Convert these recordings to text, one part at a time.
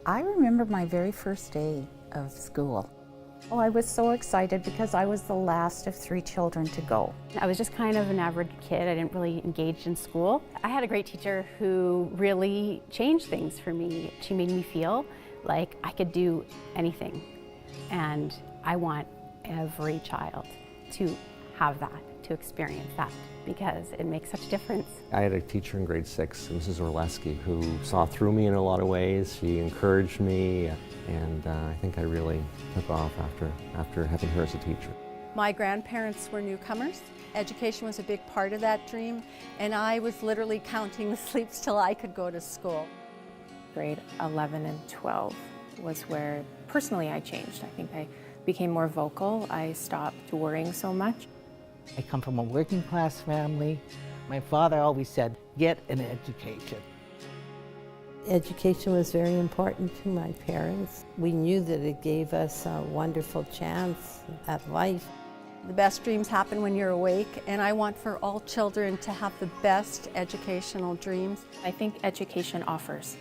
I remember my very first day of school. Oh, I was so excited because I was the last of 3 children to go. I was just kind of an average kid. I didn't really engage in school. I had a great teacher who really changed things for me. She made me feel like I could do anything. And I want every child to have that, to experience that, because it makes such a difference. I had a teacher in grade 6, Mrs. Orleski, who saw through me in a lot of ways. She encouraged me, and I think I really took off after having her as a teacher. My grandparents were newcomers. Education was a big part of that dream, and I was literally counting the sleeps till I could go to school. Grade 11 and 12 was where personally I changed. I think I became more vocal. I stopped worrying so much. I come from a working class family. My father always said, get an education. Education was very important to my parents. We knew that it gave us a wonderful chance at life. The best dreams happen when you're awake, and I want for all children to have the best educational dreams. I think education offers.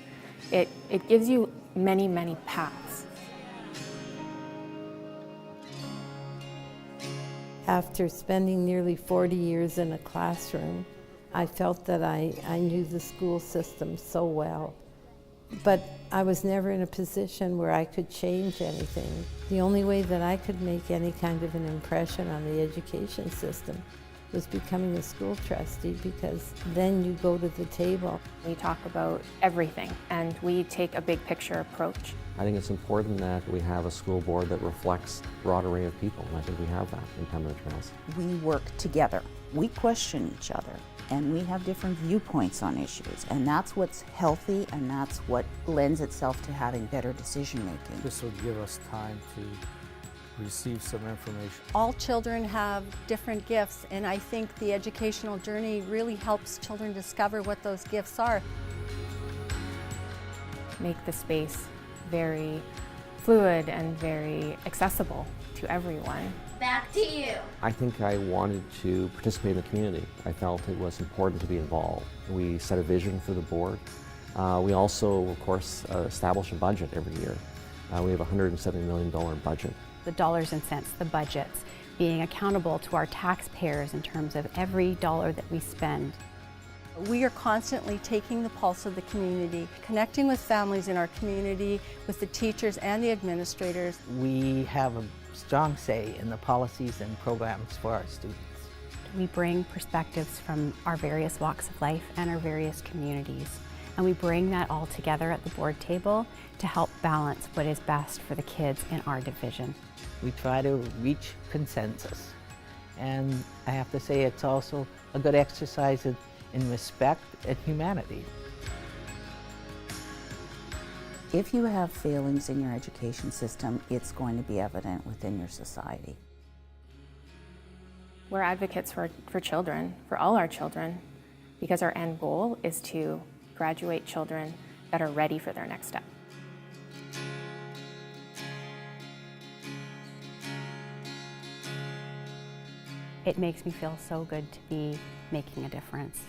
It gives you many, many paths. After spending nearly 40 years in a classroom, I felt that I knew the school system so well. But I was never in a position where I could change anything. The only way that I could make any kind of an impression on the education system was becoming a school trustee, because then you go to the table. We talk about everything, and we take a big picture approach. I think it's important that we have a school board that reflects a broad array of people, and I think we have that in Pembina Trails. We work together. We question each other, and we have different viewpoints on issues, and that's what's healthy, and that's what lends itself to having better decision making. This will give us time to receive some information. All children have different gifts, and I think the educational journey really helps children discover what those gifts are. Make the space very fluid and very accessible to everyone. Back to you. I think I wanted to participate in the community. I felt it was important to be involved. We set a vision for the board. We also, of course, establish a budget every year. We have a $170 million budget. The dollars and cents, the budgets, being accountable to our taxpayers in terms of every dollar that we spend. We are constantly taking the pulse of the community, connecting with families in our community, with the teachers and the administrators. We have a strong say in the policies and programs for our students. We bring perspectives from our various walks of life and our various communities, and we bring that all together at the board table to help balance what is best for the kids in our division. We try to reach consensus, and I have to say it's also a good exercise in respect and humanity. If you have failings in your education system, it's going to be evident within your society. We're advocates for children, for all our children, because our end goal is to graduate children that are ready for their next step. It makes me feel so good to be making a difference.